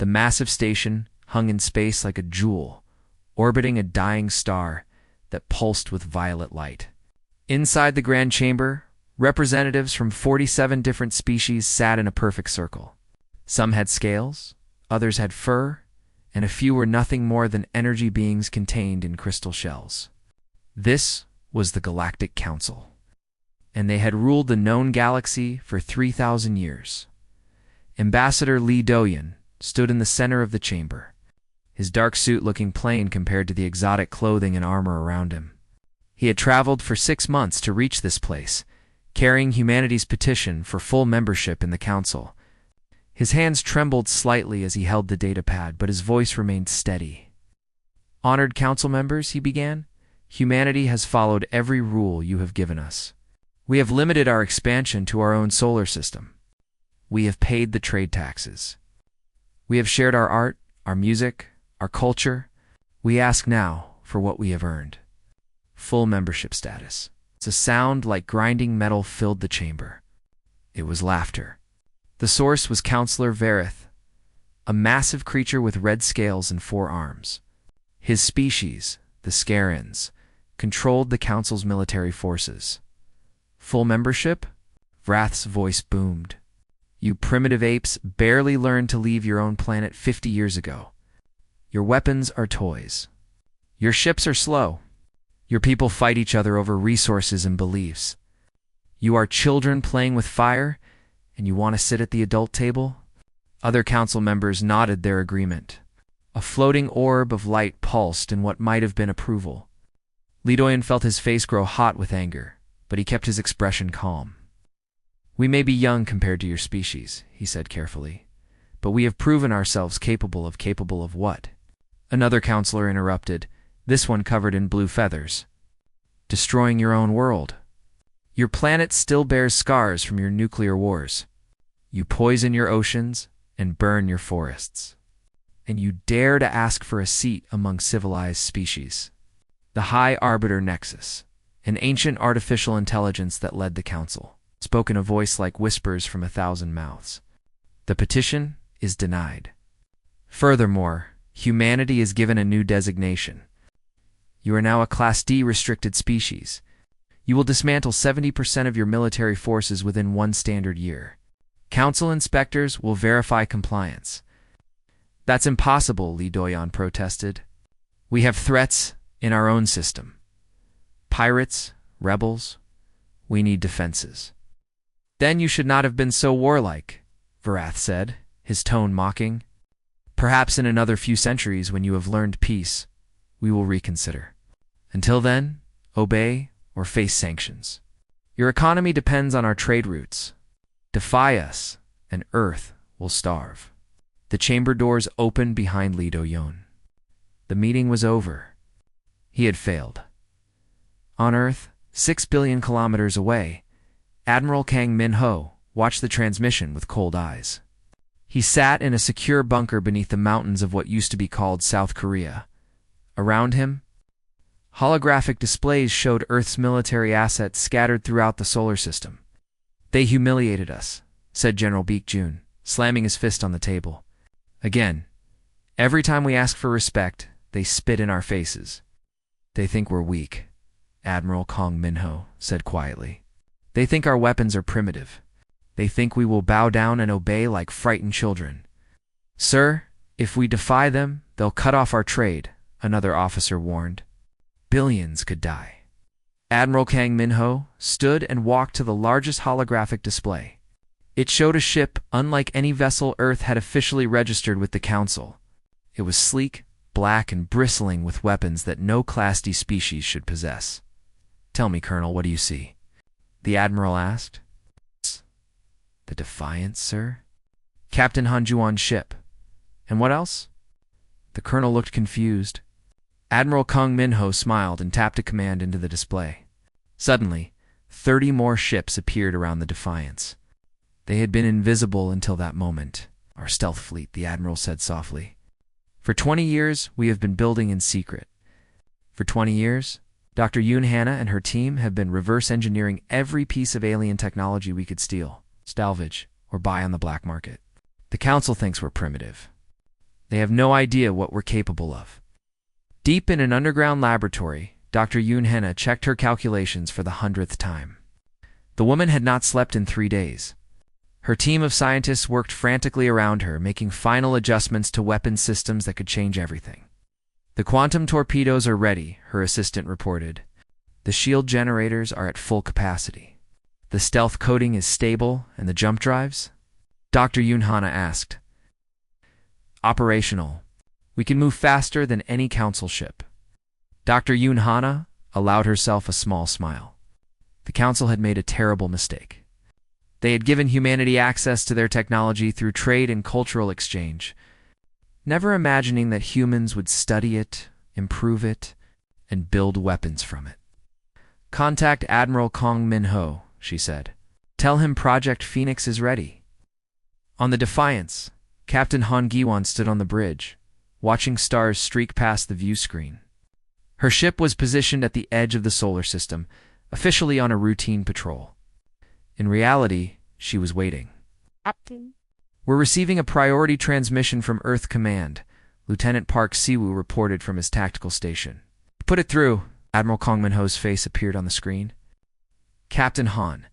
The massive station hung in space like a jewel, orbiting a dying star that pulsed with violet light. Inside the grand chamber, representatives from 47 different species sat in a perfect circle. Some had scales, others had fur, and a few were nothing more than energy beings contained in crystal shells. This was the Galactic Council, and they had ruled the known galaxy for 3,000 years. Ambassador Li Doyan stood in the center of the chamber, his dark suit looking plain compared to the exotic clothing and armor around him. He had traveled for 6 months to reach this place, carrying humanity's petition for full membership in the Council. His hands trembled slightly as he held the datapad, but his voice remained steady. "Honored Council members," he began, "humanity has followed every rule you have given us. We have limited our expansion to our own solar system. We have paid the trade taxes. We have shared our art, our music, our culture. We ask now for what we have earned. Full membership status." A sound like grinding metal filled the chamber. It was laughter. The source was Counselor Verith, a massive creature with red scales and 4 arms. His species, the Scarans, controlled the Council's military forces. "Full membership?" Vrath's voice boomed. "You primitive apes barely learned to leave your own planet 50 years ago. Your weapons are toys. Your ships are slow. Your people fight each other over resources and beliefs. You are children playing with fire, and you want to sit at the adult table?" Other council members nodded their agreement. A floating orb of light pulsed in what might have been approval. Li Doyan felt his face grow hot with anger, but he kept his expression calm. "We may be young compared to your species," he said carefully, "but we have proven ourselves capable of what?" Another counselor interrupted, this one covered in blue feathers. "Destroying your own world. Your planet still bears scars from your nuclear wars. You poison your oceans and burn your forests. And you dare to ask for a seat among civilized species." The High Arbiter Nexus, an ancient artificial intelligence that led the council, spoke in a voice like whispers from 1,000 mouths. "The petition is denied. Furthermore, humanity is given a new designation. You are now a Class D restricted species. You will dismantle 70% of your military forces within 1 standard year. Council inspectors will verify compliance." "That's impossible," Li Doyan protested. "We have threats in our own system. Pirates, rebels. We need defenses." "Then you should not have been so warlike," Varath said, his tone mocking. "Perhaps in another few centuries, when you have learned peace, we will reconsider. Until then, obey or face sanctions. Your economy depends on our trade routes. Defy us, and Earth will starve." The chamber doors opened behind Li Doyan. The meeting was over. He had failed. On Earth, 6 billion kilometers away, Admiral Kang Min-ho watched the transmission with cold eyes. He sat in a secure bunker beneath the mountains of what used to be called South Korea. Around him, holographic displays showed Earth's military assets scattered throughout the solar system. "They humiliated us," said General Baek-jun, slamming his fist on the table. "Again, every time we ask for respect, they spit in our faces." "They think we're weak," Admiral Kang Min-ho said quietly. "They think our weapons are primitive. They think we will bow down and obey like frightened children." "Sir, if we defy them, they'll cut off our trade," another officer warned. "Billions could die." Admiral Kang Min-ho stood and walked to the largest holographic display. It showed a ship unlike any vessel Earth had officially registered with the Council. It was sleek, black, and bristling with weapons that no Class D species should possess. "Tell me, Colonel, what do you see?" the Admiral asked. "The Defiance, sir?" "Captain Hanjuan's ship. And what else?" The Colonel looked confused. Admiral Kang Min-ho smiled and tapped a command into the display. Suddenly, 30 more ships appeared around the Defiance. They had been invisible until that moment. "Our stealth fleet," the Admiral said softly. "For 20 years, we have been building in secret. For 20 years, Dr. Yoon Hannah and her team have been reverse engineering every piece of alien technology we could steal, salvage, or buy on the black market. The Council thinks we're primitive. They have no idea what we're capable of. Deep in an underground laboratory, Dr. Yoon Henna checked her calculations for the 100th time. The woman had not slept in 3 days. Her team of scientists worked frantically around her, making final adjustments to weapon systems that could change everything. The quantum torpedoes are ready, her assistant reported. The shield generators are at full capacity. The stealth coating is stable, and the jump drives? Dr. Yoon Henna asked. Operational. We can move faster than any council ship. Dr. Yoon Henna allowed herself a small smile. The council had made a terrible mistake. They had given humanity access to their technology through trade and cultural exchange, never imagining that humans would study it, improve it, and build weapons from it. Contact Admiral Kong Min-ho, she said. Tell him Project Phoenix is ready. On the Defiance, Captain Han Gi-won stood on the bridge, watching stars streak past the view screen. Her ship was positioned at the edge of the solar system, officially on a routine patrol. In reality, she was waiting. Captain. We're receiving a priority transmission from Earth Command, Lieutenant Park Siwoo reported from his tactical station. Put it through. Admiral Kong Min-ho's face appeared on the screen. Captain Han,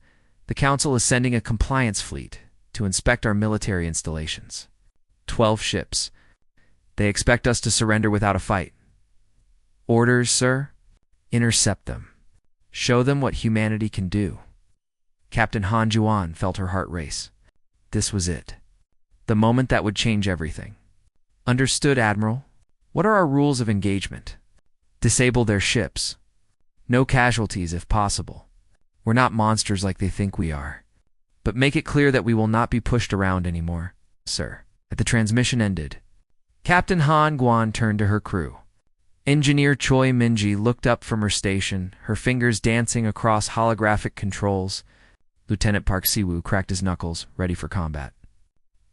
the Council is sending a compliance fleet to inspect our military installations. 12 ships. They expect us to surrender without a fight. Orders, sir? Intercept them. Show them what humanity can do. Captain Han Juan felt her heart race. This was it. The moment that would change everything. Understood, Admiral. What are our rules of engagement? Disable their ships. No casualties if possible. We're not monsters like they think we are. But make it clear that we will not be pushed around anymore, sir. At the transmission ended, Captain Han Guan turned to her crew. Engineer Choi Minji looked up from her station, her fingers dancing across holographic controls. Lieutenant Park Siwoo cracked his knuckles, ready for combat.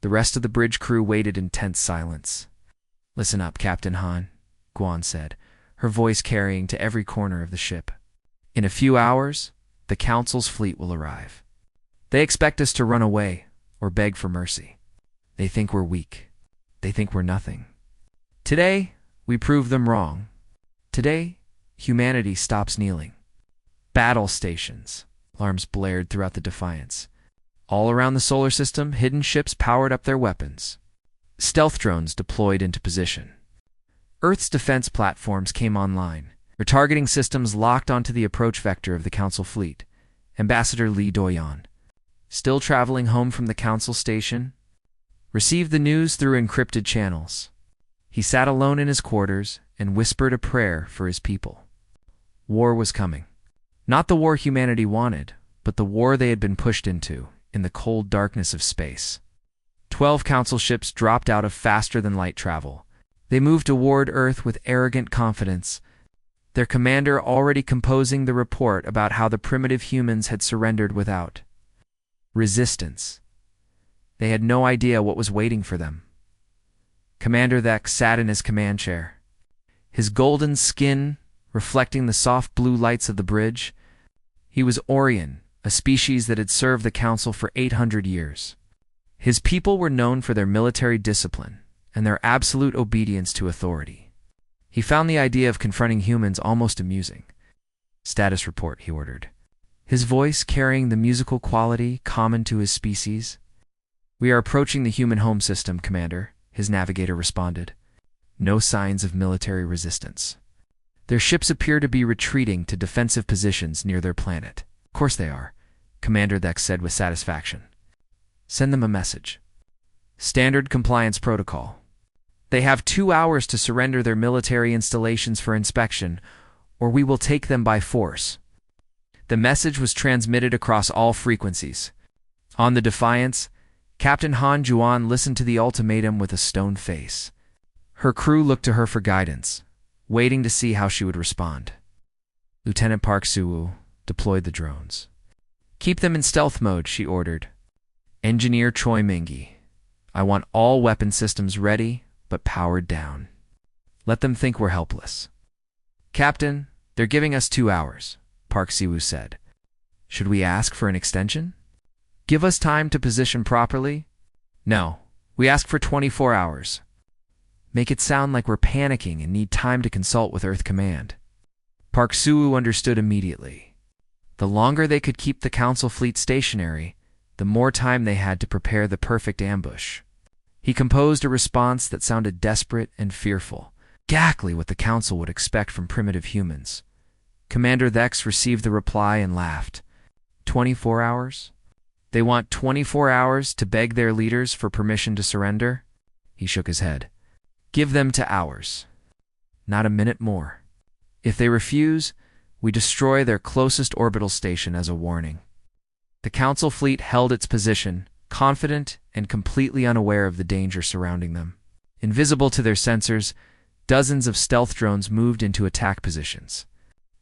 The rest of the bridge crew waited in tense silence. Listen up, Captain Han, Guan said, her voice carrying to every corner of the ship. In a few hours, the Council's fleet will arrive. They expect us to run away or beg for mercy. They think we're weak. They think we're nothing. Today, we prove them wrong. Today, humanity stops kneeling. Battle stations. Alarms blared throughout the Defiance. All around the solar system, hidden ships powered up their weapons. Stealth drones deployed into position. Earth's defense platforms came online. Their targeting systems locked onto the approach vector of the Council fleet. Ambassador Lee Doyon, still traveling home from the Council station, received the news through encrypted channels. He sat alone in his quarters and whispered a prayer for his people. War was coming. Not the war humanity wanted, but the war they had been pushed into, in the cold darkness of space. 12 Council ships dropped out of faster-than-light travel. They moved toward Earth with arrogant confidence, their commander already composing the report about how the primitive humans had surrendered without resistance. They had no idea what was waiting for them. Commander Thek sat in his command chair, his golden skin reflecting the soft blue lights of the bridge. He was Orion, a species that had served the Council for 800 years. His people were known for their military discipline and their absolute obedience to authority. He found the idea of confronting humans almost amusing. Status report, he ordered, his voice carrying the musical quality common to his species. We are approaching the human home system, Commander, his navigator responded. No signs of military resistance. Their ships appear to be retreating to defensive positions near their planet. Of course they are, Commander Thek said with satisfaction. Send them a message. Standard compliance protocol. They have 2 hours to surrender their military installations for inspection, or we will take them by force. The message was transmitted across all frequencies. On the Defiance, Captain Han Juan listened to the ultimatum with a stone face. Her crew looked to her for guidance, waiting to see how she would respond. Lieutenant Park Siwoo deployed the drones. Keep them in stealth mode, she ordered. Engineer Choi Mingi, I want all weapon systems ready, but powered down. Let them think we're helpless. Captain, they're giving us 2 hours, Park Siwoo said. Should we ask for an extension? Give us time to position properly? No, we ask for 24 hours. Make it sound like we're panicking and need time to consult with Earth Command. Park Soo-woo understood immediately. The longer they could keep the Council fleet stationary, the more time they had to prepare the perfect ambush. He composed a response that sounded desperate and fearful, exactly what the Council would expect from primitive humans. Commander Thex received the reply and laughed. 24 hours? They want 24 hours to beg their leaders for permission to surrender? He shook his head. Give them to hours. Not a minute more. If they refuse, we destroy their closest orbital station as a warning. The Council fleet held its position, confident and completely unaware of the danger surrounding them. Invisible to their sensors, dozens of stealth drones moved into attack positions.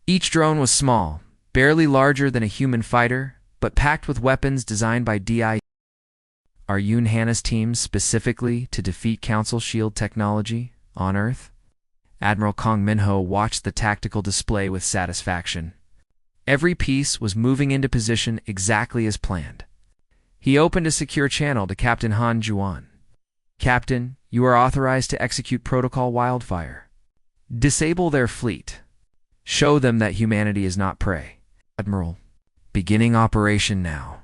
Each drone was small, barely larger than a human fighter, but packed with weapons designed by DI. Are Yoon Hana's teams specifically to defeat Council shield technology on Earth? Admiral Kong Minho watched the tactical display with satisfaction. Every piece was moving into position exactly as planned. He opened a secure channel to Captain Han Juan. Captain, you are authorized to execute Protocol Wildfire. Disable their fleet. Show them that humanity is not prey. Admiral, beginning operation now.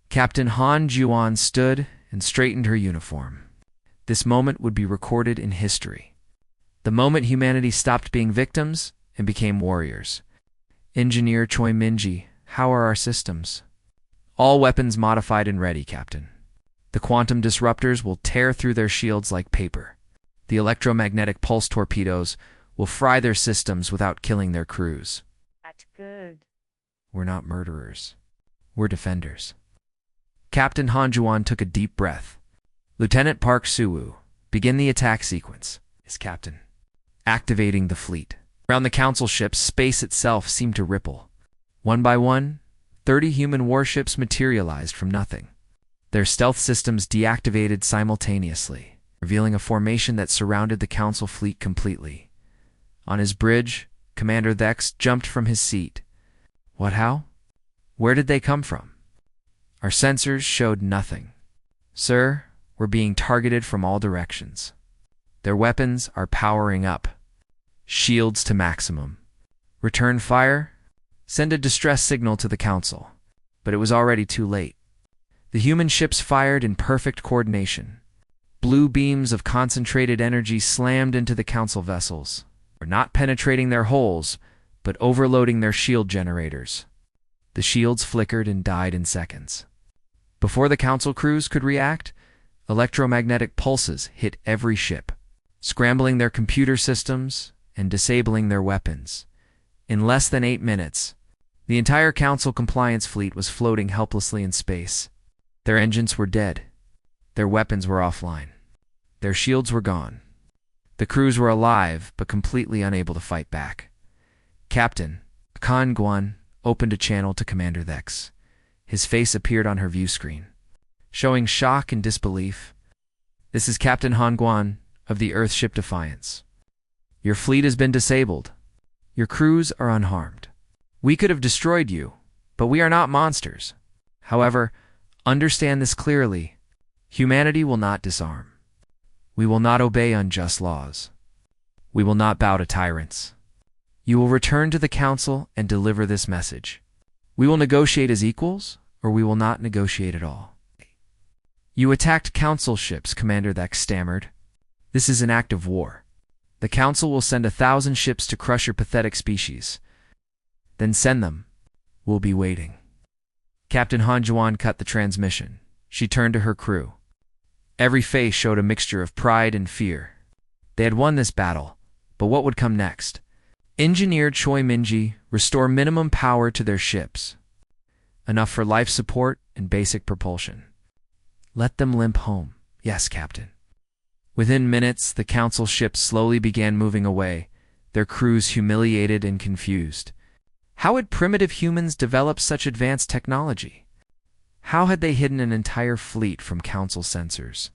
Captain Han Juan stood and straightened her uniform. This moment would be recorded in history. The moment humanity stopped being victims and became warriors. Engineer Choi Minji, how are our systems? All weapons modified and ready, Captain. The quantum disruptors will tear through their shields like paper. The electromagnetic pulse torpedoes will fry their systems without killing their crews. That's good. We're not murderers. We're defenders. Captain Han Juan took a deep breath. Lieutenant Park Soo-woo, begin the attack sequence. Yes, Captain. Activating the fleet. Around the Council ships, space itself seemed to ripple. One by one, 30 human warships materialized from nothing. Their stealth systems deactivated simultaneously, revealing a formation that surrounded the Council fleet completely. On his bridge, Commander Thex jumped from his seat. What, how? Where did they come from? Our sensors showed nothing. Sir, we're being targeted from all directions. Their weapons are powering up. Shields to maximum. Return fire? Send a distress signal to the Council. But it was already too late. The human ships fired in perfect coordination. Blue beams of concentrated energy slammed into the Council vessels, not penetrating their hulls, but overloading their shield generators. The shields flickered and died in seconds. Before the Council crews could react, electromagnetic pulses hit every ship, scrambling their computer systems and disabling their weapons. In less than 8 minutes, the entire Council compliance fleet was floating helplessly in space. Their engines were dead. Their weapons were offline. Their shields were gone. The crews were alive, but completely unable to fight back. Captain Kan Guan opened a channel to Commander Thex. His face appeared on her view screen, showing shock and disbelief. This is Captain Han Guan of the Earthship Defiance. Your fleet has been disabled. Your crews are unharmed. We could have destroyed you, but we are not monsters. However, understand this clearly. Humanity will not disarm. We will not obey unjust laws. We will not bow to tyrants. You will return to the Council and deliver this message. We will negotiate as equals, or we will not negotiate at all. You attacked Council ships, Commander Thex stammered. This is an act of war. The Council will send 1,000 ships to crush your pathetic species. Then send them. We'll be waiting. Captain Han Juan cut the transmission. She turned to her crew. Every face showed a mixture of pride and fear. They had won this battle, but what would come next? Engineer Choi Minji restore minimum power to their ships. Enough for life support and basic propulsion. Let them limp home. Yes, Captain. Within minutes, the Council ships slowly began moving away, their crews humiliated and confused. How had primitive humans developed such advanced technology? How had they hidden an entire fleet from Council sensors?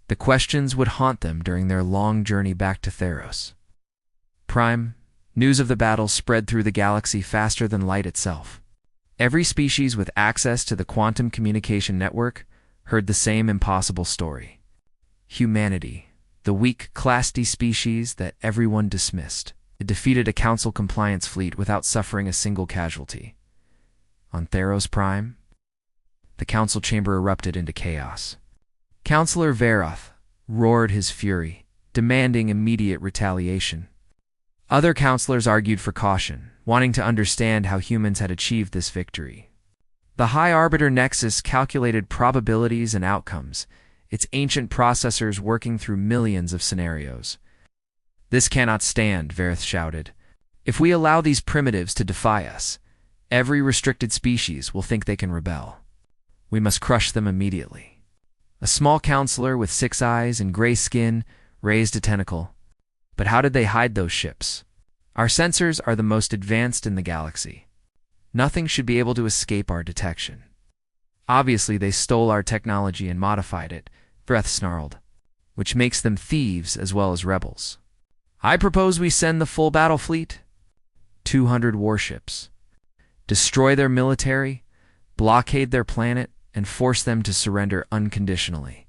The questions would haunt them during their long journey back to Theros. Prime, news of the battle spread through the galaxy faster than light itself. Every species with access to the quantum communication network heard the same impossible story. Humanity, the weak Class D species that everyone dismissed. It defeated a Council compliance fleet without suffering a single casualty. On Theros Prime, the Council chamber erupted into chaos. Councillor Veroth roared his fury, demanding immediate retaliation. Other councillors argued for caution, wanting to understand how humans had achieved this victory. The High Arbiter Nexus calculated probabilities and outcomes, its ancient processors working through millions of scenarios. "This cannot stand," Veroth shouted. "If we allow these primitives to defy us, every restricted species will think they can rebel. We must crush them immediately." A small councillor with 6 eyes and gray skin raised a tentacle. "But how did they hide those ships? Our sensors are the most advanced in the galaxy. Nothing should be able to escape our detection." "Obviously they stole our technology and modified it," Veroth snarled, "which makes them thieves as well as rebels. I propose we send the full battle fleet, 200 warships, destroy their military, blockade their planet, and force them to surrender unconditionally."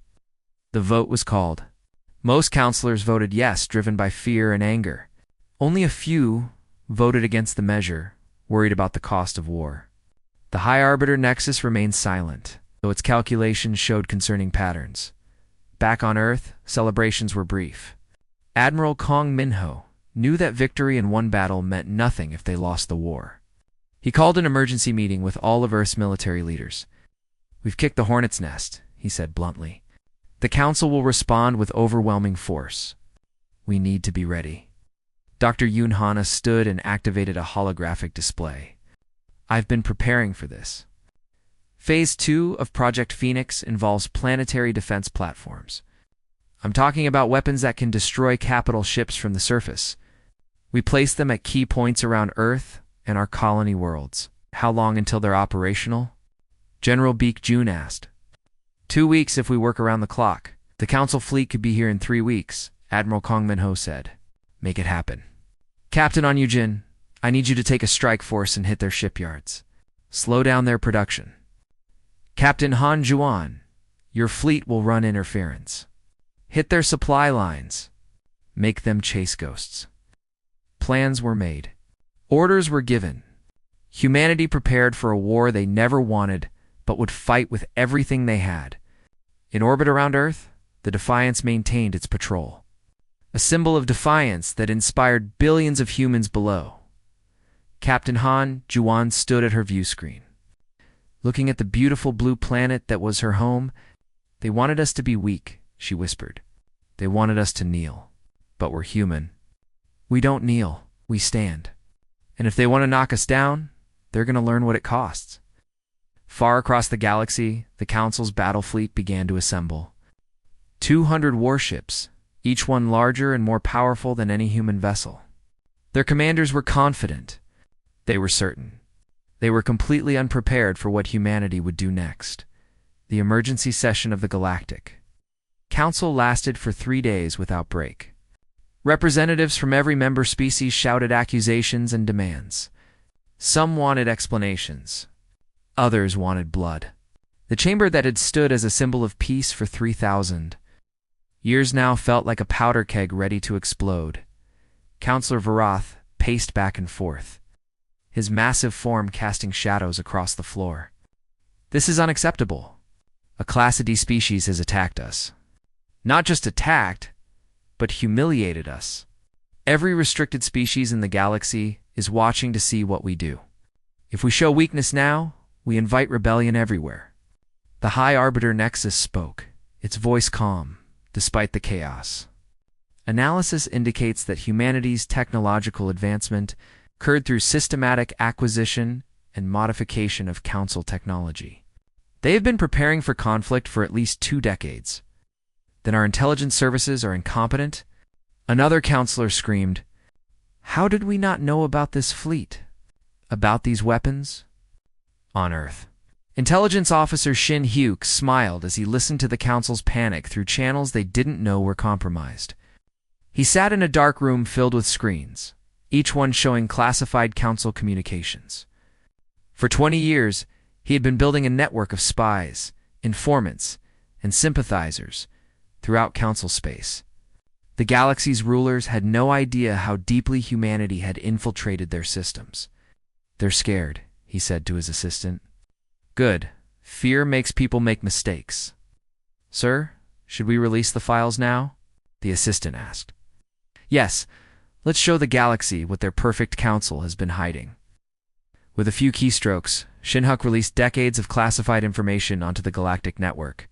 The vote was called. Most councillors voted yes, driven by fear and anger. Only a few voted against the measure, worried about the cost of war. The High Arbiter Nexus remained silent, though its calculations showed concerning patterns. Back on Earth, celebrations were brief. Admiral Kong Minho knew that victory in one battle meant nothing if they lost the war. He called an emergency meeting with all of Earth's military leaders. "We've kicked the hornet's nest," he said bluntly. "The Council will respond with overwhelming force. We need to be ready." Dr. Yoon Hana stood and activated a holographic display. "I've been preparing for this. Phase 2 of Project Phoenix involves planetary defense platforms. I'm talking about weapons that can destroy capital ships from the surface. We place them at key points around Earth and our colony worlds." "How long until they're operational?" General Baek Jun asked. 2 weeks if we work around the clock. The Council fleet could be here in 3 weeks, Admiral Kong Minho said. "Make it happen." "Captain On Yujin, I need you to take a strike force and hit their shipyards. Slow down their production." "Captain Han Juan, your fleet will run interference. Hit their supply lines. Make them chase ghosts." Plans were made. Orders were given. Humanity prepared for a war they never wanted, but would fight with everything they had. In orbit around Earth, the Defiance maintained its patrol, a symbol of defiance that inspired billions of humans below. Captain Han Juan stood at her view screen, looking at the beautiful blue planet that was her home. "They wanted us to be weak," she whispered. "They wanted us to kneel. But we're human. We don't kneel, we stand. And if they want to knock us down, they're going to learn what it costs." Far across the galaxy, the Council's battle fleet began to assemble. 200 warships, each one larger and more powerful than any human vessel. Their commanders were confident. They were certain. They were completely unprepared for what humanity would do next. The emergency session of the Galactic Council lasted for 3 days without break. Representatives from every member species shouted accusations and demands. Some wanted explanations. Others wanted blood. The chamber that had stood as a symbol of peace for 3,000 years now felt like a powder keg ready to explode. Councillor Veroth paced back and forth, his massive form casting shadows across the floor. "This is unacceptable. A Class D species has attacked us. Not just attacked, but humiliated us. Every restricted species in the galaxy is watching to see what we do. If we show weakness now, we invite rebellion everywhere." The High Arbiter Nexus spoke, its voice calm, despite the chaos. Analysis indicates that humanity's technological advancement occurred through systematic acquisition and modification of Council technology. They have been preparing for conflict for at least 2 decades. Then our intelligence services are incompetent? Another councillor screamed, "How did we not know about this fleet? About these weapons?" On Earth, Intelligence Officer Shin Hyuk smiled as he listened to the Council's panic through channels they didn't know were compromised. He sat in a dark room filled with screens, each one showing classified Council communications. For 20 years, he had been building a network of spies, informants, and sympathizers throughout Council space. The galaxy's rulers had no idea how deeply humanity had infiltrated their systems. "They're scared," he said to his assistant. "Good. Fear makes people make mistakes." "Sir, should we release the files now?" the assistant asked. "Yes. Let's show the galaxy what their perfect council has been hiding." With a few keystrokes, Shinhuk released decades of classified information onto the galactic network.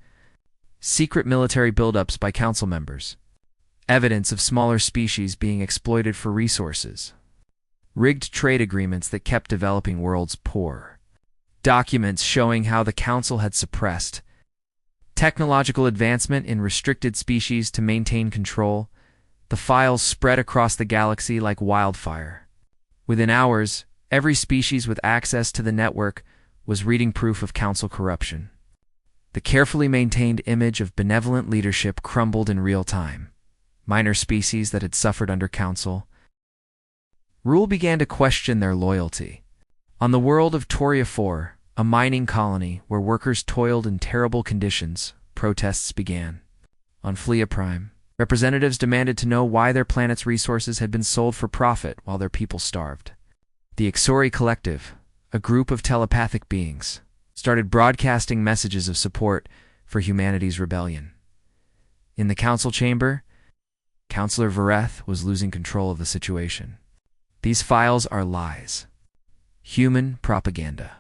Secret military buildups by council members. Evidence of smaller species being exploited for resources. Rigged trade agreements that kept developing worlds poor. Documents showing how the council had suppressed technological advancement in restricted species to maintain control. The files spread across the galaxy like wildfire. Within hours, every species with access to the network was reading proof of council corruption. The carefully maintained image of benevolent leadership crumbled in real time. Minor species that had suffered under council rule began to question their loyalty. On the world of Toria 4, a mining colony where workers toiled in terrible conditions, protests began. On Flea Prime, representatives demanded to know why their planet's resources had been sold for profit while their people starved. The Ixori Collective, a group of telepathic beings, started broadcasting messages of support for humanity's rebellion. In the council chamber, Councillor Vareth was losing control of the situation. "These files are lies. Human propaganda.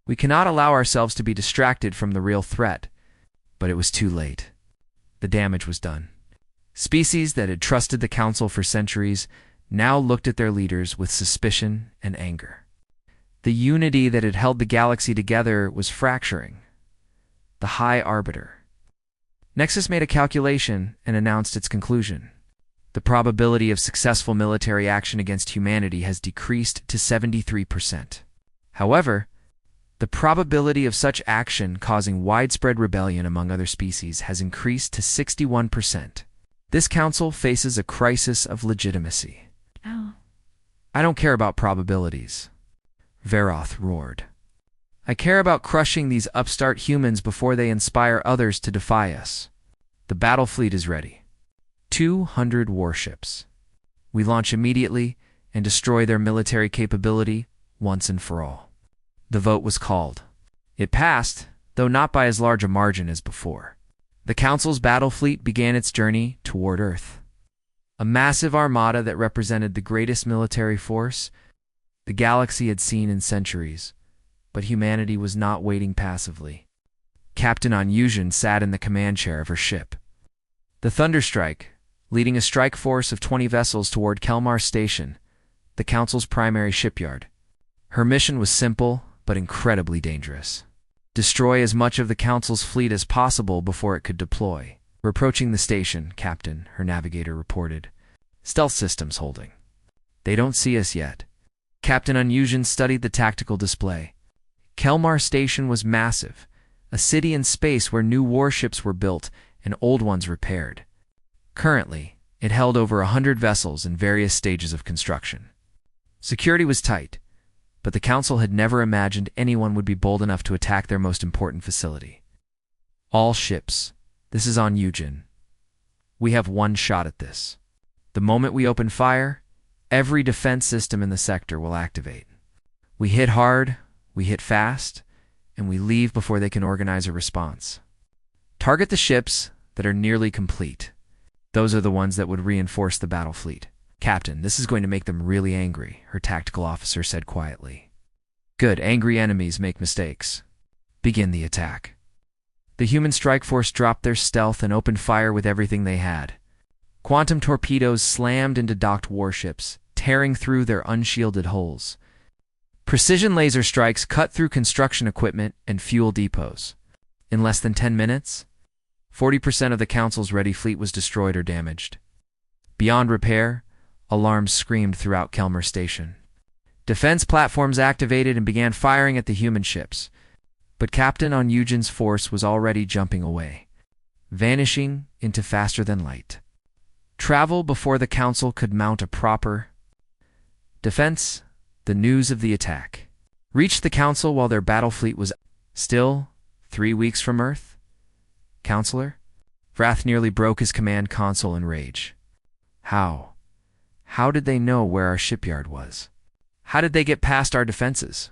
We cannot allow ourselves to be distracted from the real threat." But it was too late. The damage was done. Species that had trusted the council for centuries now looked at their leaders with suspicion and anger. The unity that had held the galaxy together was fracturing. The High Arbiter. Nexus made a calculation and announced its conclusion. The probability of successful military action against humanity has decreased to 73%. However, the probability of such action causing widespread rebellion among other species has increased to 61%. This council faces a crisis of legitimacy. Oh. "I don't care about probabilities," Varoth roared. "I care about crushing these upstart humans before they inspire others to defy us. The battle fleet is ready. 200 warships. We launch immediately and destroy their military capability once and for all." The vote was called. It passed, though not by as large a margin as before. The Council's battle fleet began its journey toward Earth. A massive armada that represented the greatest military force the galaxy had seen in centuries, but humanity was not waiting passively. Captain Onyusian sat in the command chair of her ship. The Thunderstrike, leading a strike force of 20 vessels toward Kelmar Station, the Council's primary shipyard. Her mission was simple, but incredibly dangerous. Destroy as much of the Council's fleet as possible before it could deploy. "We're approaching the station, Captain," her navigator reported. "Stealth systems holding. They don't see us yet." Captain Onyusian studied the tactical display. Kelmar Station was massive, a city in space where new warships were built and old ones repaired. Currently, it held over 100 vessels in various stages of construction. Security was tight, but the Council had never imagined anyone would be bold enough to attack their most important facility. "All ships, this is Onyusian. We have one shot at this. The moment we open fire, every defense system in the sector will activate. We hit hard, we hit fast, and we leave before they can organize a response. Target the ships that are nearly complete. Those are the ones that would reinforce the battle fleet." "Captain, this is going to make them really angry," her tactical officer said quietly. "Good, angry enemies make mistakes. Begin the attack." The human strike force dropped their stealth and opened fire with everything they had. Quantum torpedoes slammed into docked warships, tearing through their unshielded hulls. Precision laser strikes cut through construction equipment and fuel depots. In less than 10 minutes, 40% of the Council's ready fleet was destroyed or damaged. Beyond repair, alarms screamed throughout Kelmar Station. Defense platforms activated and began firing at the human ships. But Captain Onyusian's force was already jumping away, vanishing into faster than light. Travel before the Council could mount a proper defense. The news of the attack reached the Council while their battle fleet was still 3 weeks from Earth. "Counselor?" Vrath nearly broke his command console in rage. How? How did they know where our shipyard was? How did they get past our defenses?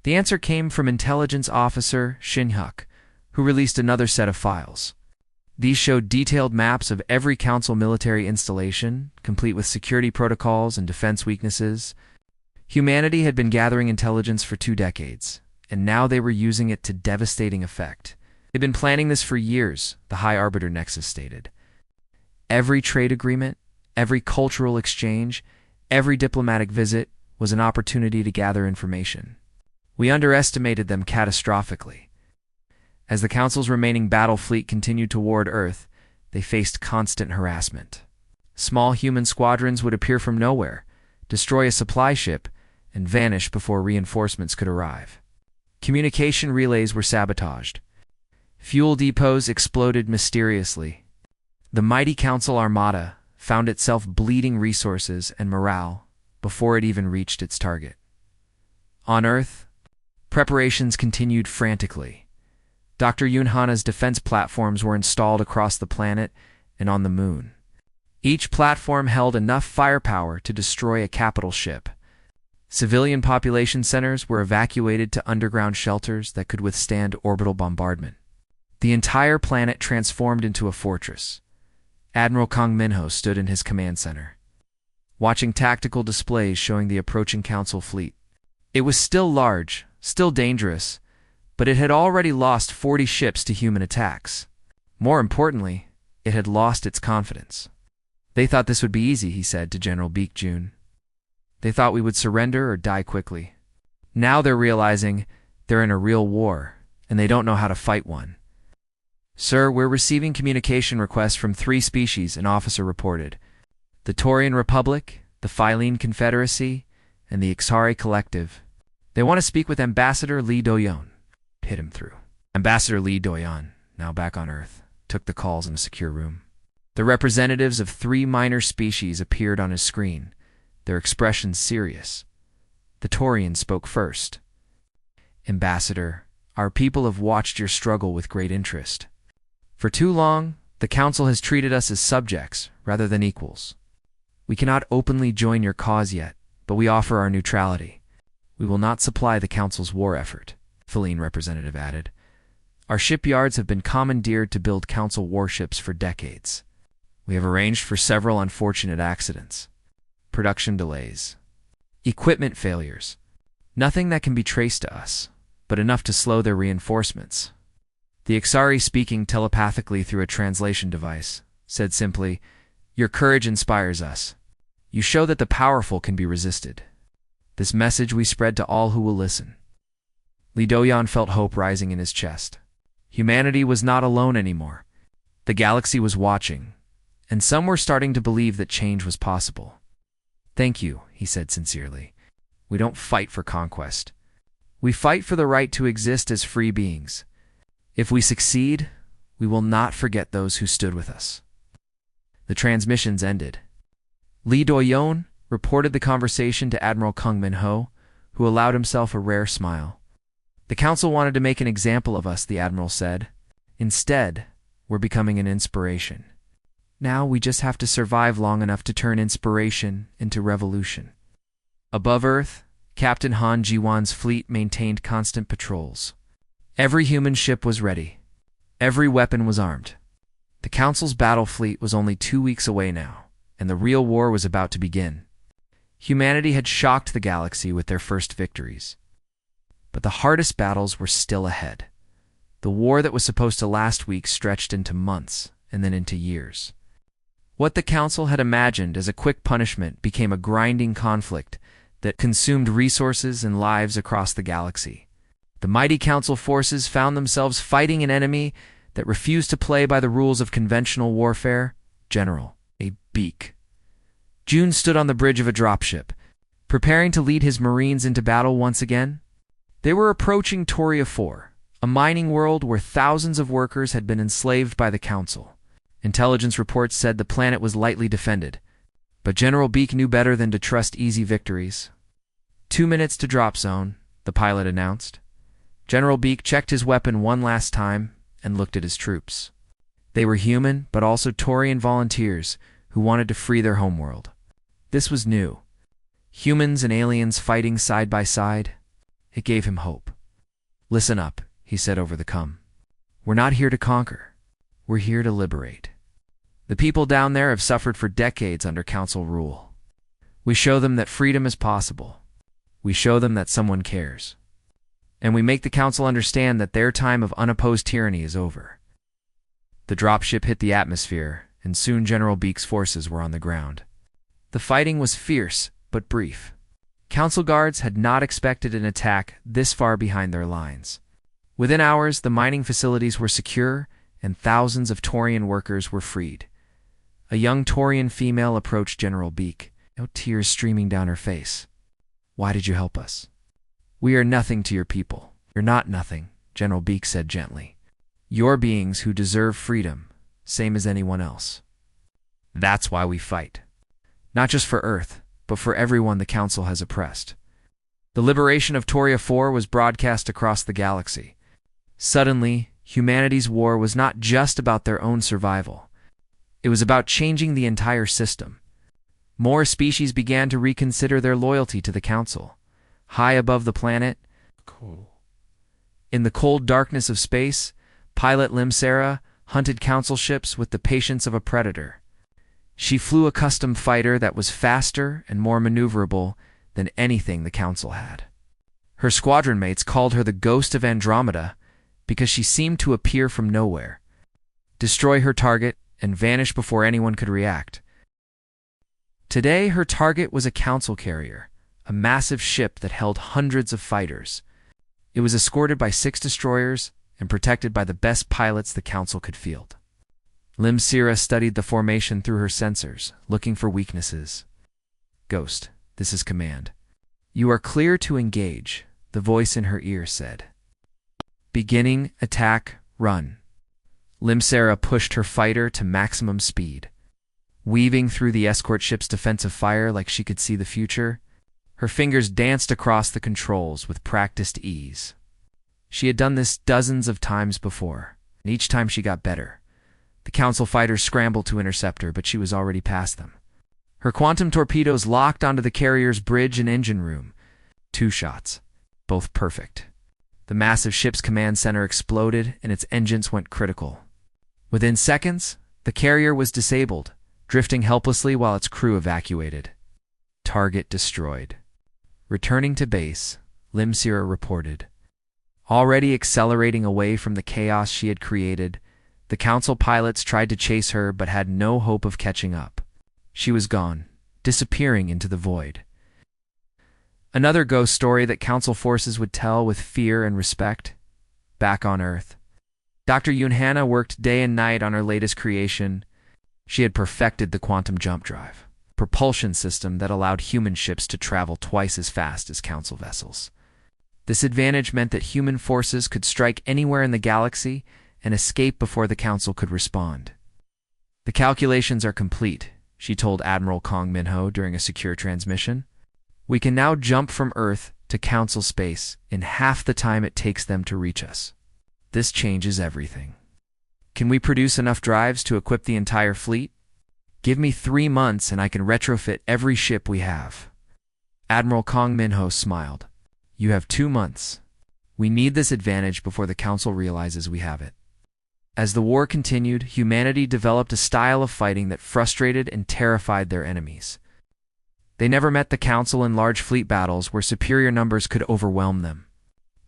The answer came from Intelligence Officer Shinhyuk, who released another set of files. These showed detailed maps of every Council military installation, complete with security protocols and defense weaknesses. Humanity had been gathering intelligence for 2 decades, and now they were using it to devastating effect. They'd been planning this for years, the High Arbiter Nexus stated. Every trade agreement, every cultural exchange, every diplomatic visit was an opportunity to gather information. We underestimated them catastrophically. As the Council's remaining battle fleet continued toward Earth, they faced constant harassment. Small human squadrons would appear from nowhere, destroy a supply ship, and vanish before reinforcements could arrive. Communication relays were sabotaged. Fuel depots exploded mysteriously. The mighty Council Armada found itself bleeding resources and morale before it even reached its target. On Earth, preparations continued frantically. Dr. Yunhana's defense platforms were installed across the planet and on the moon. Each platform held enough firepower to destroy a capital ship. Civilian population centers were evacuated to underground shelters that could withstand orbital bombardment. The entire planet transformed into a fortress. Admiral Kang Minho stood in his command center, watching tactical displays showing the approaching Council fleet. It was still large, still dangerous, but it had already lost 40 ships to human attacks. More importantly, it had lost its confidence. They thought this would be easy, he said to General Baek Jun. They thought we would surrender or die quickly. Now they're realizing they're in a real war, and they don't know how to fight one. Sir, we're receiving communication requests from 3 species, an officer reported. The Taurian Republic, the Phylene Confederacy, and the Ixari Collective. They want to speak with Ambassador Lee Doyon. Hit him through. Ambassador Lee Doyon, now back on Earth, took the calls in a secure room. The representatives of 3 minor species appeared on his screen, their expressions serious. The Taurian spoke first. Ambassador, our people have watched your struggle with great interest. For too long, the Council has treated us as subjects rather than equals. We cannot openly join your cause yet, but we offer our neutrality. We will not supply the Council's war effort, Phylene representative added. Our shipyards have been commandeered to build Council warships for decades. We have arranged for several unfortunate accidents, production delays, equipment failures. Nothing that can be traced to us, but enough to slow their reinforcements. The Ixari, speaking telepathically through a translation device, said simply, "Your courage inspires us. You show that the powerful can be resisted. This message we spread to all who will listen." Lee Doyon felt hope rising in his chest. Humanity was not alone anymore. The galaxy was watching, and some were starting to believe that change was possible. "Thank you," he said sincerely. "We don't fight for conquest. We fight for the right to exist as free beings. If we succeed, we will not forget those who stood with us." The transmissions ended. Lee Doyon reported the conversation to Admiral Kang Min-ho, who allowed himself a rare smile. "The Council wanted to make an example of us," the Admiral said. "Instead, we're becoming an inspiration. Now we just have to survive long enough to turn inspiration into revolution." Above Earth, Captain Han Ji-won's fleet maintained constant patrols. Every human ship was ready. Every weapon was armed. The Council's battle fleet was only 2 weeks away now, and the real war was about to begin. Humanity had shocked the galaxy with their first victories. But the hardest battles were still ahead. The war that was supposed to last weeks stretched into months, and then into years. What the Council had imagined as a quick punishment became a grinding conflict that consumed resources and lives across the galaxy. The mighty Council forces found themselves fighting an enemy that refused to play by the rules of conventional warfare, General Baek. Jun stood on the bridge of a dropship, preparing to lead his Marines into battle once again. They were approaching Toria 4, a mining world where thousands of workers had been enslaved by the Council. Intelligence reports said the planet was lightly defended, but General Baek knew better than to trust easy victories. 2 minutes to drop zone, the pilot announced. General Baek checked his weapon one last time and looked at his troops. They were human, but also Taurian volunteers who wanted to free their homeworld. This was new. Humans and aliens fighting side by side. It gave him hope. "Listen up," he said over the com. "We're not here to conquer. We're here to liberate. The people down there have suffered for decades under Council rule. We show them that freedom is possible. We show them that someone cares. And we make the Council understand that their time of unopposed tyranny is over." The dropship hit the atmosphere, and soon General Beak's forces were on the ground. The fighting was fierce, but brief. Council guards had not expected an attack this far behind their lines. Within hours, the mining facilities were secure, and thousands of Taurian workers were freed. A young Taurian female approached General Beak, no tears streaming down her face. "Why did you help us?" "We are nothing to your people." "You're not nothing," General Beak said gently. "You're beings who deserve freedom, same as anyone else. That's why we fight. Not just for Earth, but for everyone the Council has oppressed." The liberation of Tauria 4 was broadcast across the galaxy. Suddenly, humanity's war was not just about their own survival. It was about changing the entire system. More species began to reconsider their loyalty to the Council. High above the planet, in the cold darkness of space, pilot Limsera hunted Council ships with the patience of a predator. She flew a custom fighter that was faster and more maneuverable than anything the Council had. Her squadron mates called her the Ghost of Andromeda because she seemed to appear from nowhere, destroy her target, and vanish before anyone could react. Today, her target was a Council carrier, a massive ship that held hundreds of fighters. It was escorted by 6 destroyers and protected by the best pilots the Council could field. Limsera studied the formation through her sensors, looking for weaknesses. "Ghost, this is command. You are clear to engage," the voice in her ear said. "Beginning attack, run." Limsera pushed her fighter to maximum speed. Weaving through the escort ship's defensive fire like she could see the future, her fingers danced across the controls with practiced ease. She had done this dozens of times before, and each time she got better. The Council fighters scrambled to intercept her, but she was already past them. Her quantum torpedoes locked onto the carrier's bridge and engine room. 2 shots, both perfect. The massive ship's command center exploded, and its engines went critical. Within seconds, the carrier was disabled, drifting helplessly while its crew evacuated. Target destroyed. Returning to base, Limsera reported. Already accelerating away from the chaos she had created, the Council pilots tried to chase her but had no hope of catching up. She was gone, disappearing into the void. Another ghost story that Council forces would tell with fear and respect. Back on Earth, Dr. Yunhana worked day and night on her latest creation. She had perfected the quantum jump drive, a propulsion system that allowed human ships to travel twice as fast as Council vessels. This advantage meant that human forces could strike anywhere in the galaxy and escape before the Council could respond. "The calculations are complete," she told Admiral Kong Minho during a secure transmission. "We can now jump from Earth to Council space in half the time it takes them to reach us. This changes everything. Can we produce enough drives to equip the entire fleet? Give me 3 months and I can retrofit every ship we have." Admiral Kong Minho smiled. "You have 2 months. We need this advantage before the Council realizes we have it." As the war continued, humanity developed a style of fighting that frustrated and terrified their enemies. They never met the Council in large fleet battles where superior numbers could overwhelm them.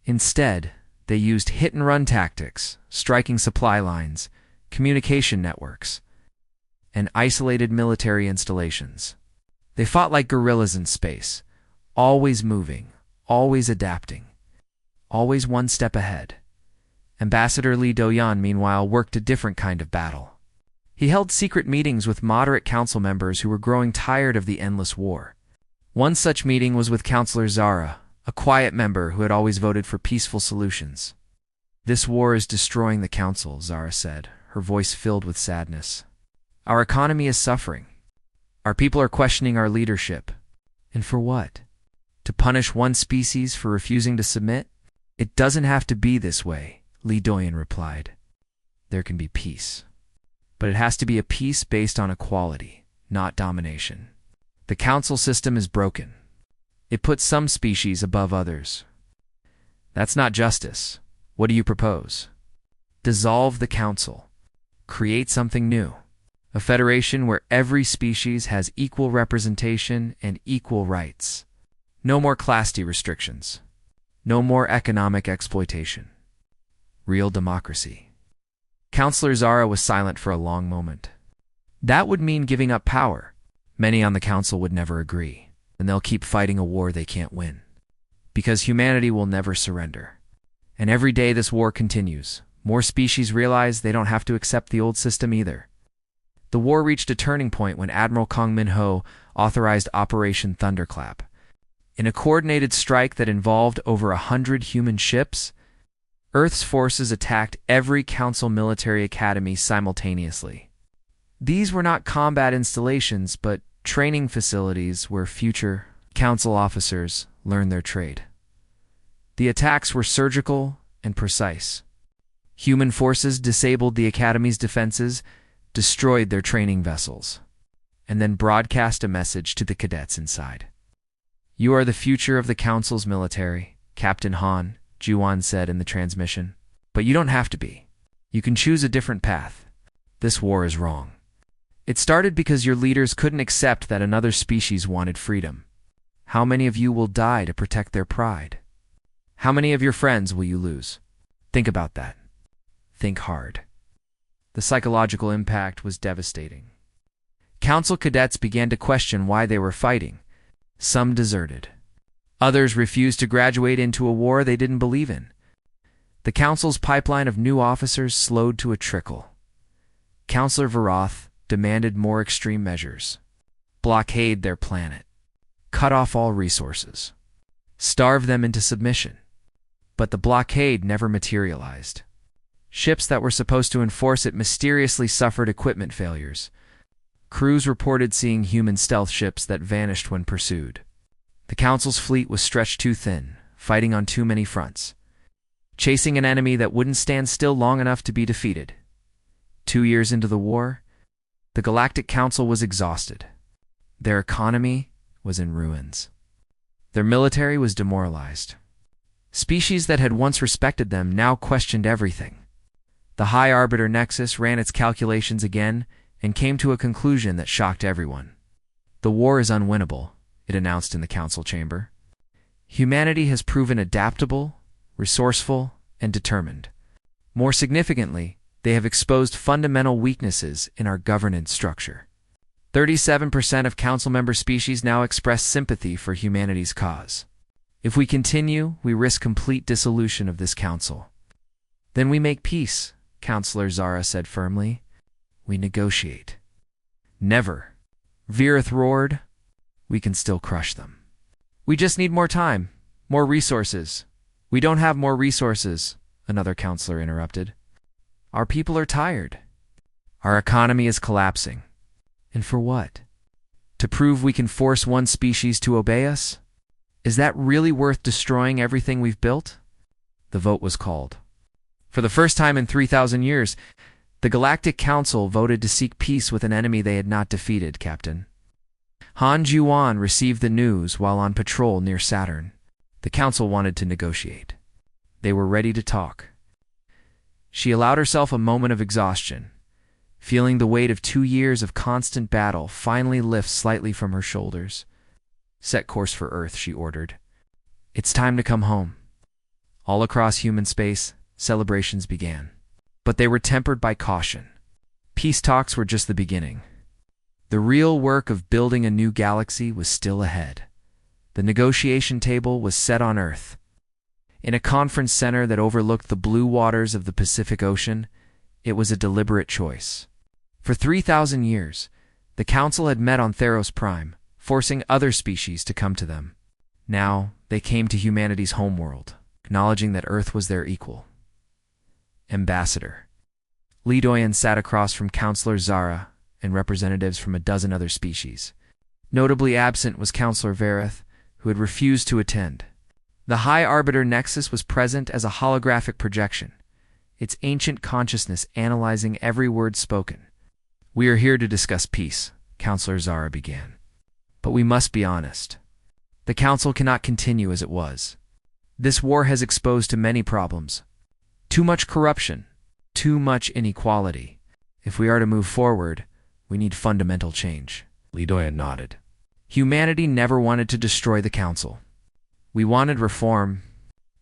Instead, they used hit-and-run tactics, striking supply lines, communication networks, and isolated military installations. They fought like guerrillas in space, always moving, always adapting, always one step ahead. Ambassador Li Doyan, meanwhile, worked a different kind of battle. He held secret meetings with moderate Council members who were growing tired of the endless war. One such meeting was with Councillor Zara, a quiet member who had always voted for peaceful solutions. "This war is destroying the Council," Zara said, her voice filled with sadness. "Our economy is suffering. Our people are questioning our leadership. And for what? To punish one species for refusing to submit? It doesn't have to be this way," Li Doyan replied. "There can be peace. But it has to be a peace based on equality. not domination. The council system is broken. It puts some species above others. That's not justice. What do you propose? Dissolve the council. Create something new. A federation where every species has equal representation and equal rights. No more class restrictions. No more economic exploitation. Real democracy. Counselor Zara was silent for a long moment. That would mean giving up power. Many on the council would never agree, and they'll keep fighting a war they can't win. Because humanity will never surrender. And every day this war continues, more species realize they don't have to accept the old system either. The war reached a turning point when Admiral Kong Min-ho authorized Operation Thunderclap. In a coordinated strike that involved over 100 human ships, Earth's forces attacked every Council military academy simultaneously. These were not combat installations, but training facilities where future Council officers learned their trade. The attacks were surgical and precise. Human forces disabled the Academy's defenses, destroyed their training vessels, and then broadcast a message to the cadets inside. "You are the future of the Council's military," Captain Han Juan said in the transmission. "But you don't have to be. You can choose a different path. This war is wrong. It started because your leaders couldn't accept that another species wanted freedom. How many of you will die to protect their pride? How many of your friends will you lose? Think about that. Think hard." The psychological impact was devastating. Council cadets began to question why they were fighting. Some deserted. Others refused to graduate into a war they didn't believe in. The Council's pipeline of new officers slowed to a trickle. Counselor Varoth demanded more extreme measures. Blockade their planet. Cut off all resources. Starve them into submission. But the blockade never materialized. Ships that were supposed to enforce it mysteriously suffered equipment failures. Crews reported seeing human stealth ships that vanished when pursued. The Council's fleet was stretched too thin, fighting on too many fronts, chasing an enemy that wouldn't stand still long enough to be defeated. 2 years into the war, the Galactic Council was exhausted. Their economy was in ruins. Their military was demoralized. Species that had once respected them now questioned everything. The High Arbiter Nexus ran its calculations again and came to a conclusion that shocked everyone. "The war is unwinnable," it announced in the council chamber. "Humanity has proven adaptable, resourceful, and determined. More significantly, they have exposed fundamental weaknesses in our governance structure. 37% of council member species now express sympathy for humanity's cause. If we continue, we risk complete dissolution of this council." "Then we make peace," Counselor Zara said firmly. "We negotiate." "Never," Virith roared. "We can still crush them." "We just need more time, more resources." "We don't have more resources," another counselor interrupted. "Our people are tired. Our economy is collapsing. And for what? To prove we can force one species to obey us? Is that really worth destroying everything we've built?" The vote was called. For the first time in 3,000 years, the Galactic Council voted to seek peace with an enemy they had not defeated, Captain. Han Juan received the news while on patrol near Saturn. The Council wanted to negotiate. They were ready to talk. She allowed herself a moment of exhaustion, feeling the weight of 2 years of constant battle finally lift slightly from her shoulders. "Set course for Earth," she ordered. "It's time to come home." All across human space, celebrations began. But they were tempered by caution. Peace talks were just the beginning. The real work of building a new galaxy was still ahead. The negotiation table was set on Earth. In a conference center that overlooked the blue waters of the Pacific Ocean, it was a deliberate choice. For 3,000 years, the Council had met on Theros Prime, forcing other species to come to them. Now, they came to humanity's homeworld, acknowledging that Earth was their equal. Ambassador. Li Doyen sat across from Counselor Zara and representatives from a dozen other species. Notably absent was Counselor Vareth, who had refused to attend. The High Arbiter Nexus was present as a holographic projection, its ancient consciousness analyzing every word spoken. "We are here to discuss peace," Counselor Zara began. But we must be honest. The Council cannot continue as it was. This war has exposed to many problems. Too much corruption, too much inequality. If we are to move forward, we need fundamental change. Li Doyan nodded. Humanity never wanted to destroy the Council. We wanted reform.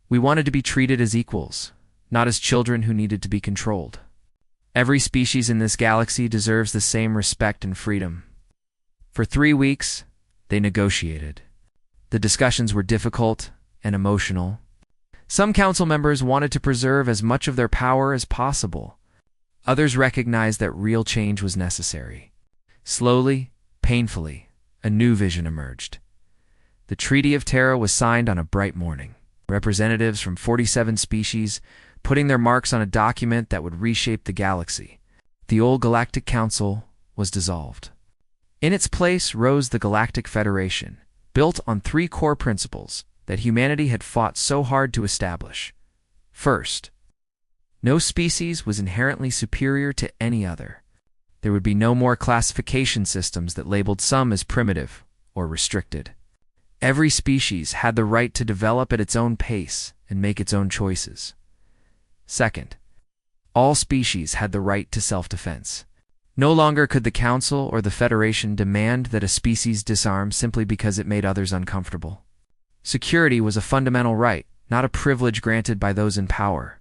We wanted to be treated as equals, not as children who needed to be controlled. Every species in this galaxy deserves the same respect and freedom. For 3 weeks, they negotiated. The discussions were difficult and emotional. Some council members wanted to preserve as much of their power as possible. Others recognized that real change was necessary. Slowly, painfully, a new vision emerged. The Treaty of Terra was signed on a bright morning. Representatives from 47 species putting their marks on a document that would reshape the galaxy. The old Galactic Council was dissolved. In its place rose the Galactic Federation, built on 3 core principles that humanity had fought so hard to establish. First, no species was inherently superior to any other. There would be no more classification systems that labeled some as primitive or restricted. Every species had the right to develop at its own pace and make its own choices. Second, all species had the right to self-defense. No longer could the Council or the Federation demand that a species disarm simply because it made others uncomfortable. Security was a fundamental right, not a privilege granted by those in power.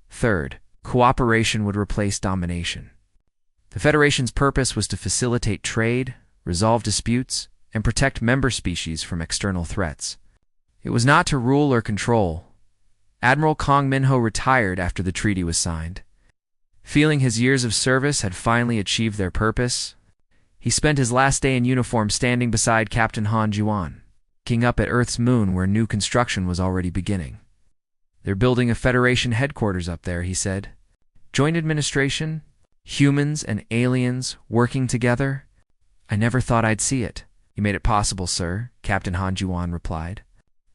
Third, cooperation would replace domination. The Federation's purpose was to facilitate trade, resolve disputes, and protect member species from external threats. It was not to rule or control. Admiral Kong Minho retired after the treaty was signed. Feeling his years of service had finally achieved their purpose, he spent his last day in uniform standing beside Captain Han Juan, looking up at Earth's moon where new construction was already beginning. They're building a Federation headquarters up there, he said. Joint administration, humans and aliens working together. I never thought I'd see it. You made it possible, sir, Captain Han Juan replied.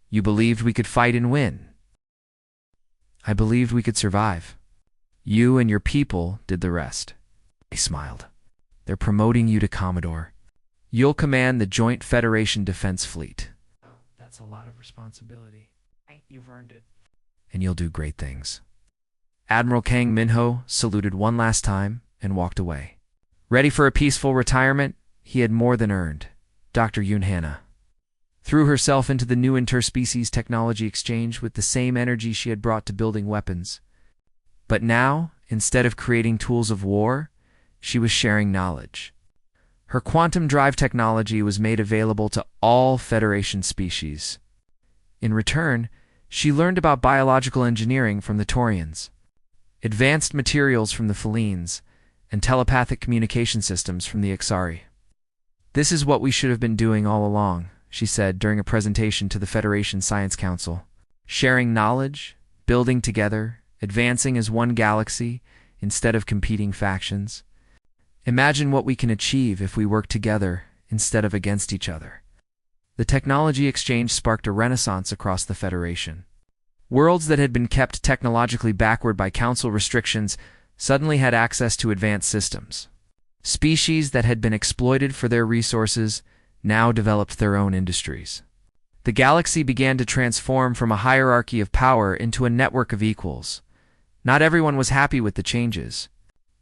You believed we could fight and win. I believed we could survive. You and your people did the rest. He smiled. They're promoting you to Commodore. You'll command the Joint Federation Defense Fleet. That's a lot of responsibility. You've earned it. And you'll do great things. Admiral Kang Minho saluted one last time and walked away. Ready for a peaceful retirement, he had more than earned. Dr. Yoon Hannah threw herself into the new interspecies technology exchange with the same energy she had brought to building weapons. But now, instead of creating tools of war, she was sharing knowledge. Her quantum drive technology was made available to all Federation species. In return, she learned about biological engineering from the Taurians, advanced materials from the Felines, and telepathic communication systems from the Ixari. This is what we should have been doing all along, she said during a presentation to the Federation Science Council. Sharing knowledge, building together, advancing as one galaxy instead of competing factions. Imagine what we can achieve if we work together instead of against each other. The technology exchange sparked a renaissance across the Federation. Worlds that had been kept technologically backward by Council restrictions suddenly had access to advanced systems. Species that had been exploited for their resources now developed their own industries. The galaxy began to transform from a hierarchy of power into a network of equals. Not everyone was happy with the changes.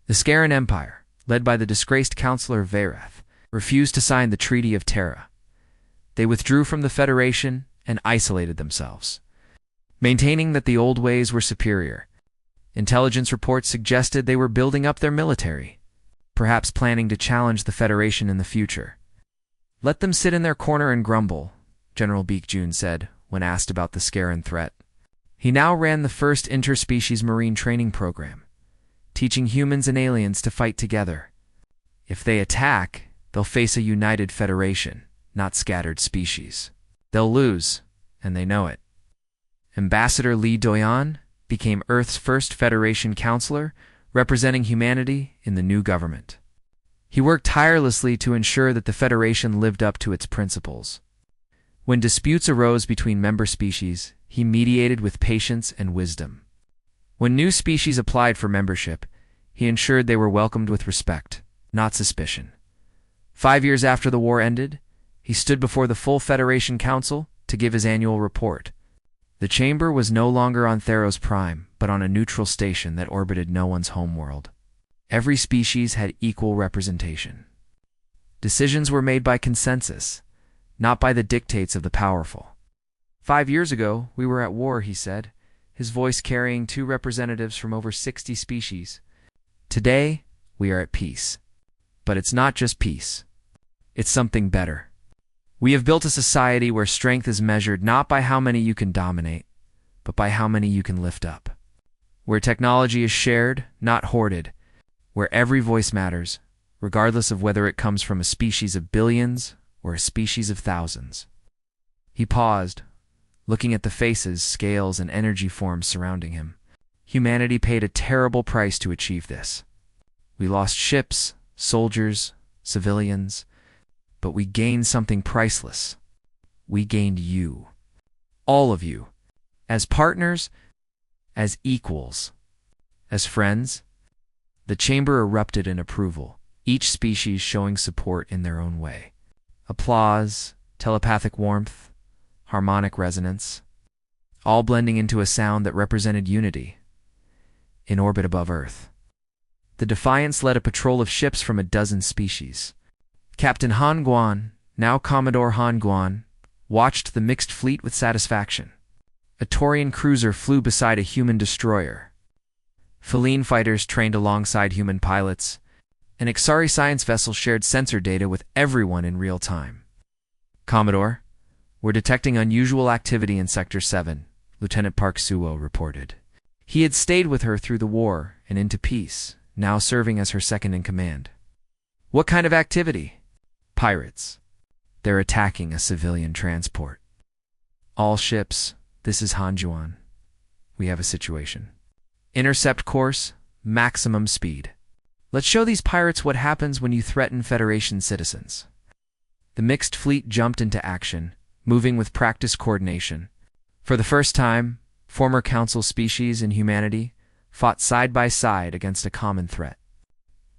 The Scaran Empire, led by the disgraced Counselor Vareth, refused to sign the Treaty of Terra. They withdrew from the Federation and isolated themselves, maintaining that the old ways were superior. Intelligence reports suggested they were building up their military, perhaps planning to challenge the Federation in the future. Let them sit in their corner and grumble, General Baekjun said when asked about the Scaran threat. He now ran the first interspecies marine training program, teaching humans and aliens to fight together. If they attack, they'll face a united Federation, not scattered species. They'll lose, and they know it. Ambassador Li Doyan became Earth's first Federation counselor, representing humanity in the new government. He worked tirelessly to ensure that the Federation lived up to its principles. When disputes arose between member species, he mediated with patience and wisdom. When new species applied for membership, he ensured they were welcomed with respect, not suspicion. 5 years after the war ended, he stood before the full Federation Council to give his annual report. The chamber was no longer on Theros Prime, but on a neutral station that orbited no one's homeworld. Every species had equal representation. Decisions were made by consensus, not by the dictates of the powerful. 5 years ago, we were at war, he said, his voice carrying 2 representatives from over 60 species. Today, we are at peace. But it's not just peace. It's something better. We have built a society where strength is measured not by how many you can dominate, but by how many you can lift up. Where technology is shared, not hoarded. Where every voice matters, regardless of whether it comes from a species of billions or a species of thousands. He paused, looking at the faces, scales, and energy forms surrounding him. Humanity paid a terrible price to achieve this. We lost ships, soldiers, civilians, but we gained something priceless. We gained you. All of you. As partners, as equals, as friends. The chamber erupted in approval, each species showing support in their own way. Applause, telepathic warmth, harmonic resonance, all blending into a sound that represented unity in orbit above Earth. The Defiance led a patrol of ships from a dozen species. Captain Han Guan, now Commodore Han Guan, watched the mixed fleet with satisfaction. A Taurian cruiser flew beside a human destroyer. Feline fighters trained alongside human pilots. An Ixari science vessel shared sensor data with everyone in real time. Commodore, we're detecting unusual activity in Sector 7, Lieutenant Park Suo reported. He had stayed with her through the war and into peace, now serving as her second-in-command. What kind of activity? Pirates. They're attacking a civilian transport. All ships, this is Hanjuan. We have a situation. Intercept course, maximum speed. Let's show these pirates what happens when you threaten Federation citizens. The mixed fleet jumped into action, moving with practiced coordination. For the first time, former Council species and humanity fought side by side against a common threat.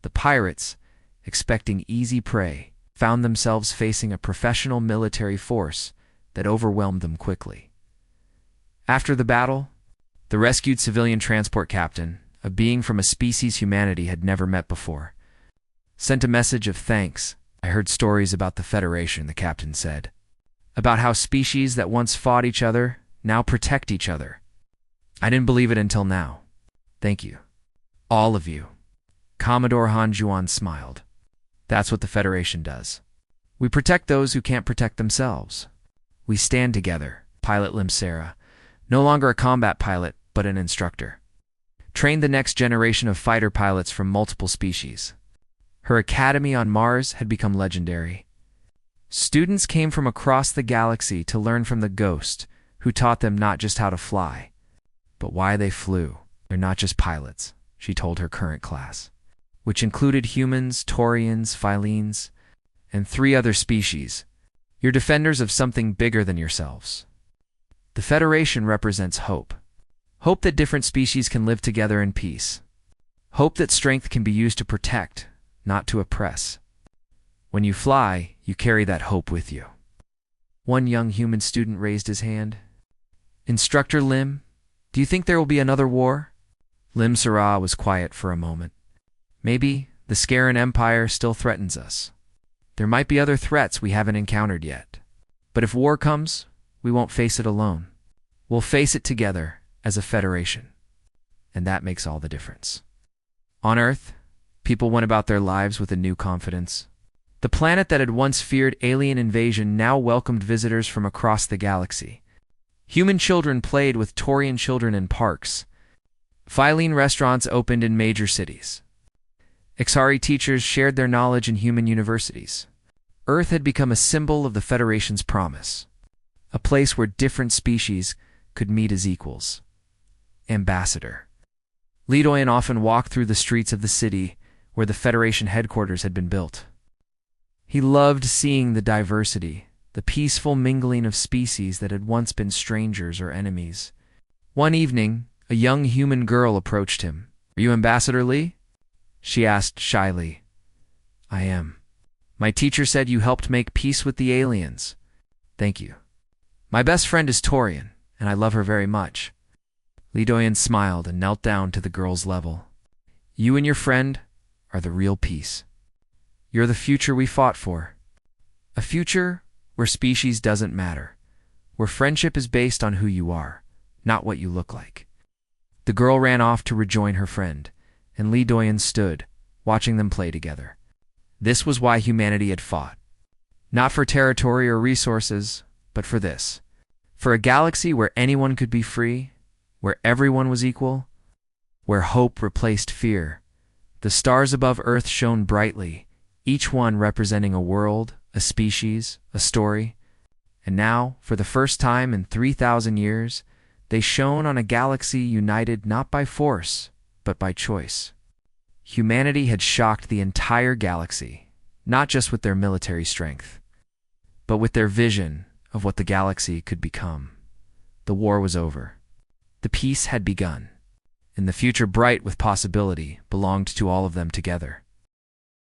The pirates, expecting easy prey, found themselves facing a professional military force that overwhelmed them quickly. After the battle, the rescued civilian transport captain, a being from a species humanity had never met before, sent a message of thanks. I heard stories about the Federation, the captain said. About how species that once fought each other now protect each other. I didn't believe it until now. Thank you. All of you. Commodore Han Juan smiled. That's what the Federation does. We protect those who can't protect themselves. We stand together. Pilot Limsera, no longer a combat pilot, but an instructor, trained the next generation of fighter pilots from multiple species. Her academy on Mars had become legendary. Students came from across the galaxy to learn from the Ghost, who taught them not just how to fly, but why they flew. They're not just pilots, she told her current class, which included humans, Taurians, Philines, and 3 other species. You're defenders of something bigger than yourselves. The Federation represents hope. Hope that different species can live together in peace. Hope that strength can be used to protect, not to oppress. When you fly, you carry that hope with you. One young human student raised his hand. Instructor Lim, do you think there will be another war? Lim Sara was quiet for a moment. Maybe the Scaran Empire still threatens us. There might be other threats we haven't encountered yet. But if war comes, we won't face it alone. We'll face it together as a federation. And that makes all the difference. On Earth, people went about their lives with a new confidence. The planet that had once feared alien invasion now welcomed visitors from across the galaxy. Human children played with Taurian children in parks. Philene restaurants opened in major cities. Ixari teachers shared their knowledge in human universities. Earth had become a symbol of the Federation's promise, a place where different species could meet as equals. Ambassador. Li Doyan often walked through the streets of the city where the Federation headquarters had been built. He loved seeing the diversity, the peaceful mingling of species that had once been strangers or enemies. One evening, a young human girl approached him. Are you Ambassador Li? She asked shyly. I am. My teacher said you helped make peace with the aliens. Thank you. My best friend is Torian, and I love her very much. Lee Doyen smiled and knelt down to the girl's level. You and your friend are the real peace. You're the future we fought for. A future where species doesn't matter, where friendship is based on who you are, not what you look like. The girl ran off to rejoin her friend, and Lee Doyen stood, watching them play together. This was why humanity had fought. Not for territory or resources, but for this. For a galaxy where anyone could be free, where everyone was equal, where hope replaced fear. The stars above Earth shone brightly, each one representing a world, a species, a story. And now, for the first time in 3,000 years, they shone on a galaxy united not by force, but by choice. Humanity had shocked the entire galaxy, not just with their military strength, but with their vision of what the galaxy could become. The war was over. The peace had begun, and the future bright with possibility belonged to all of them together.